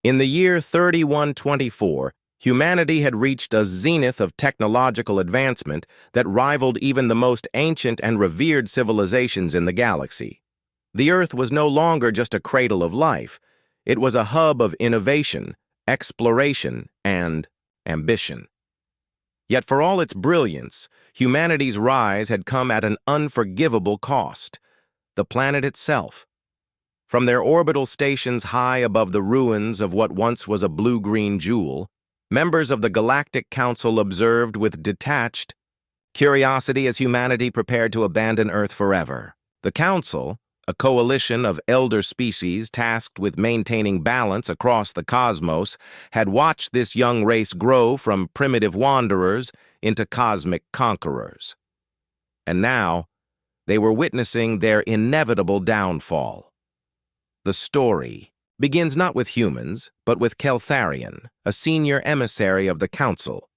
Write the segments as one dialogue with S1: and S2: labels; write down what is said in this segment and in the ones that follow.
S1: In the year 3124, humanity had reached a zenith of technological advancement that rivaled even the most ancient and revered civilizations in the galaxy. The Earth was no longer just a cradle of life. It was a hub of innovation, exploration, and ambition. Yet for all its brilliance, humanity's rise had come at an unforgivable cost: the planet itself. From their orbital stations high above the ruins of what once was a blue-green jewel, members of the Galactic Council observed with detached curiosity as humanity prepared to abandon Earth forever. The Council, a coalition of elder species tasked with maintaining balance across the cosmos, had watched this young race grow from primitive wanderers into cosmic conquerors. And now, they were witnessing their inevitable downfall. The story begins not with humans, but with Keltharion, a senior emissary of the Council.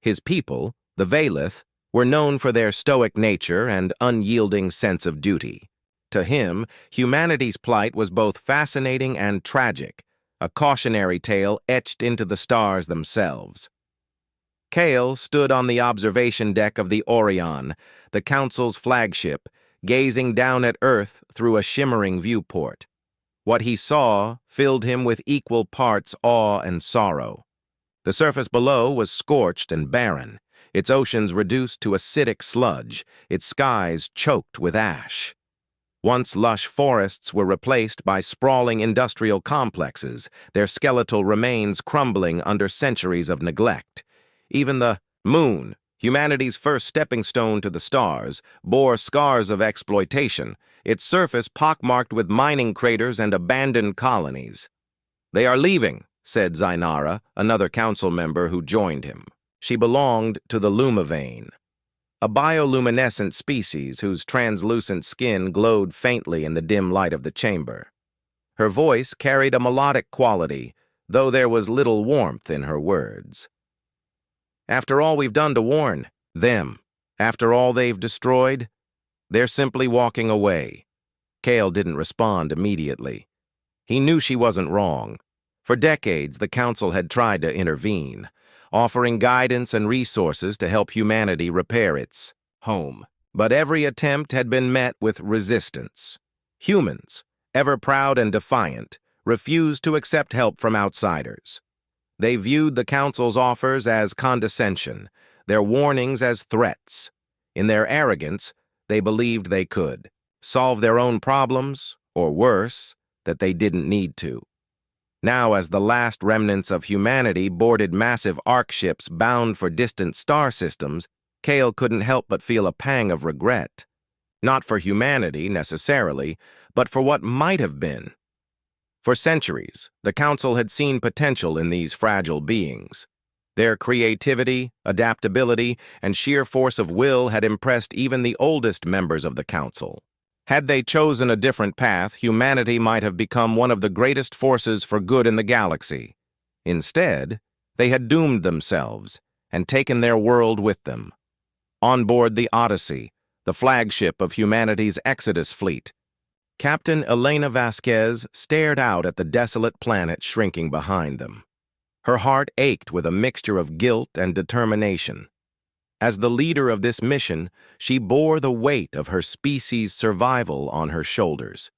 S1: His people, the Valith, were known for their stoic nature and unyielding sense of duty. To him, humanity's plight was both fascinating and tragic, a cautionary tale etched into the stars themselves. Kale stood on the observation deck of the Orion, the Council's flagship, gazing down at Earth through a shimmering viewport. What he saw filled him with equal parts awe and sorrow. The surface below was scorched and barren, its oceans reduced to acidic sludge, its skies choked with ash. Once lush forests were replaced by sprawling industrial complexes, their skeletal remains crumbling under centuries of neglect. Even the moon, humanity's first stepping stone to the stars, bore scars of exploitation, its surface pockmarked with mining craters and abandoned colonies. "They are leaving," said Zainara, another council member who joined him. She belonged to the Lumavane, a bioluminescent species whose translucent skin glowed faintly in the dim light of the chamber. Her voice carried a melodic quality, though there was little warmth in her words. "After all we've done to warn them, after all they've destroyed, they're simply walking away." Kale didn't respond immediately. He knew she wasn't wrong. For decades, the Council had tried to intervene, offering guidance and resources to help humanity repair its home. But every attempt had been met with resistance. Humans, ever proud and defiant, refused to accept help from outsiders. They viewed the Council's offers as condescension, their warnings as threats. In their arrogance, they believed they could solve their own problems, or worse, that they didn't need to. Now, as the last remnants of humanity boarded massive Orc ships bound for distant star systems, Kale couldn't help but feel a pang of regret. Not for humanity, necessarily, but for what might have been. For centuries, the Council had seen potential in these fragile beings. Their creativity, adaptability, and sheer force of will had impressed even the oldest members of the Council. Had they chosen a different path, humanity might have become one of the greatest forces for good in the galaxy. Instead, they had doomed themselves and taken their world with them. On board the Odyssey, the flagship of humanity's Exodus fleet, Captain Elena Vasquez stared out at the desolate planet shrinking behind them. Her heart ached with a mixture of guilt and determination. As the leader of this mission, she bore the weight of her species' survival on her shoulders.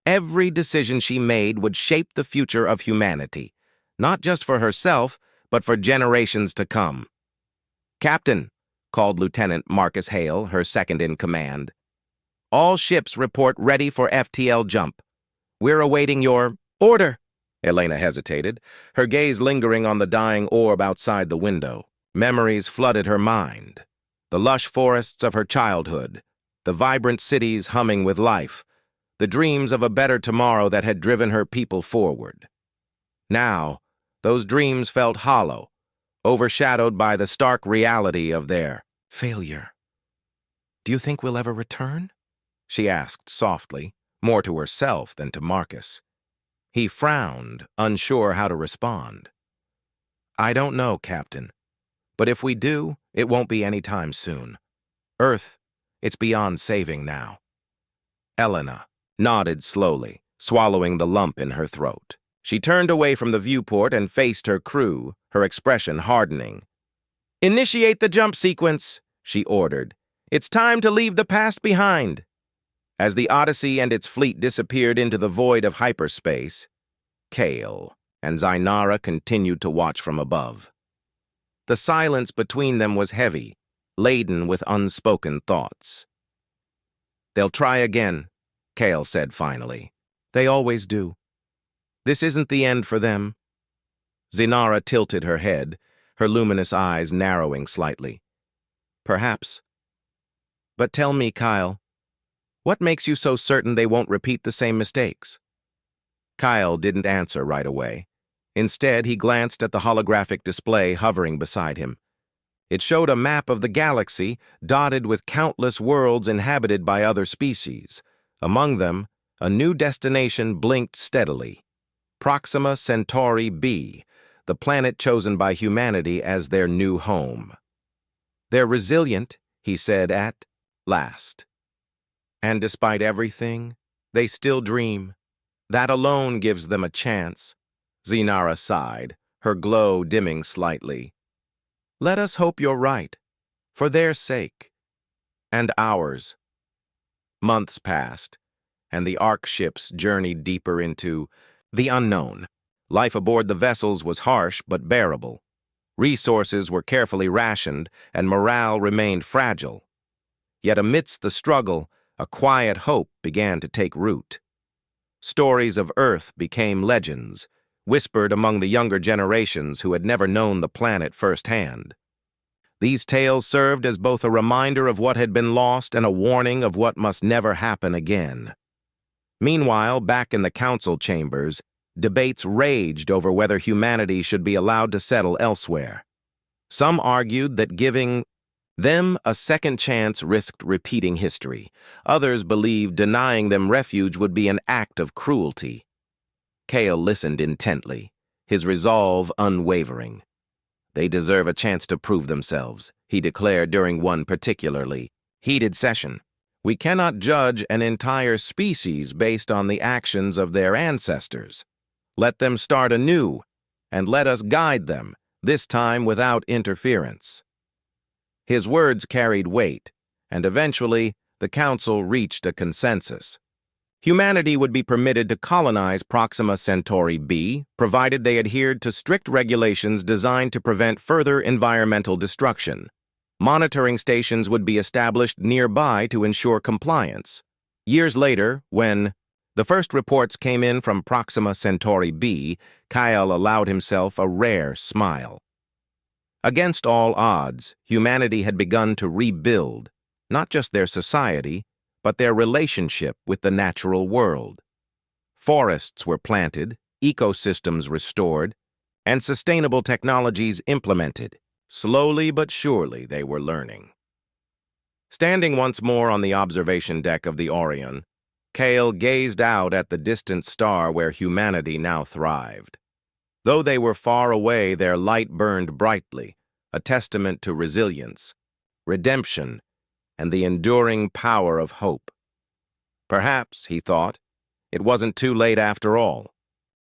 S1: Every decision she made would shape the future of humanity, not just for herself, but for generations to come. "Captain," called Lieutenant Marcus Hale, her second-in-command, "all ships report ready for FTL jump. We're awaiting your order." Elena hesitated, her gaze lingering on the dying orb outside the window. Memories flooded her mind. The lush forests of her childhood, the vibrant cities humming with life, the dreams of a better tomorrow that had driven her people forward. Now, those dreams felt hollow, overshadowed by the stark reality of their failure. "Do you think we'll ever return?" she asked softly, more to herself than to Marcus. He frowned, unsure how to respond. "I don't know, Captain. But if we do, it won't be any time soon. Earth, it's beyond saving now." Elena nodded slowly, swallowing the lump in her throat. She turned away from the viewport and faced her crew, her expression hardening. "Initiate the jump sequence," she ordered. "It's time to leave the past behind." As the Odyssey and its fleet disappeared into the void of hyperspace, Kale and Zainara continued to watch from above. The silence between them was heavy, laden with unspoken thoughts. "They'll try again," Kale said finally. "They always do. This isn't the end for them." Zainara tilted her head, her luminous eyes narrowing slightly. "Perhaps. But tell me, Kyle, what makes you so certain they won't repeat the same mistakes?" Kyle didn't answer right away. Instead, he glanced at the holographic display hovering beside him. It showed a map of the galaxy, dotted with countless worlds inhabited by other species. Among them, a new destination blinked steadily: Proxima Centauri b, the planet chosen by humanity as their new home. "They're resilient," he said at last. "And despite everything, they still dream. That alone gives them a chance." Zainara sighed, her glow dimming slightly. "Let us hope you're right, for their sake. And ours." Months passed, and the Ark ships journeyed deeper into the unknown. Life aboard the vessels was harsh but bearable. Resources were carefully rationed, and morale remained fragile. Yet amidst the struggle, a quiet hope began to take root. Stories of Earth became legends, whispered among the younger generations who had never known the planet firsthand. These tales served as both a reminder of what had been lost and a warning of what must never happen again. Meanwhile, back in the council chambers, debates raged over whether humanity should be allowed to settle elsewhere. Some argued that giving them a second chance risked repeating history. Others believed denying them refuge would be an act of cruelty. Kale listened intently, his resolve unwavering. "They deserve a chance to prove themselves," he declared during one particularly heated session. "We cannot judge an entire species based on the actions of their ancestors. Let them start anew, and let us guide them, this time without interference." His words carried weight, and eventually the council reached a consensus. Humanity would be permitted to colonize Proxima Centauri b, provided they adhered to strict regulations designed to prevent further environmental destruction. Monitoring stations would be established nearby to ensure compliance. Years later, when the first reports came in from Proxima Centauri b, Kyle allowed himself a rare smile. Against all odds, humanity had begun to rebuild, not just their society, but their relationship with the natural world. Forests were planted, ecosystems restored, and sustainable technologies implemented. Slowly but surely they were learning. Standing once more on the observation deck of the Orion, Kale gazed out at the distant star where humanity now thrived. Though they were far away, their light burned brightly, a testament to resilience, redemption, and the enduring power of hope. Perhaps, he thought, it wasn't too late after all.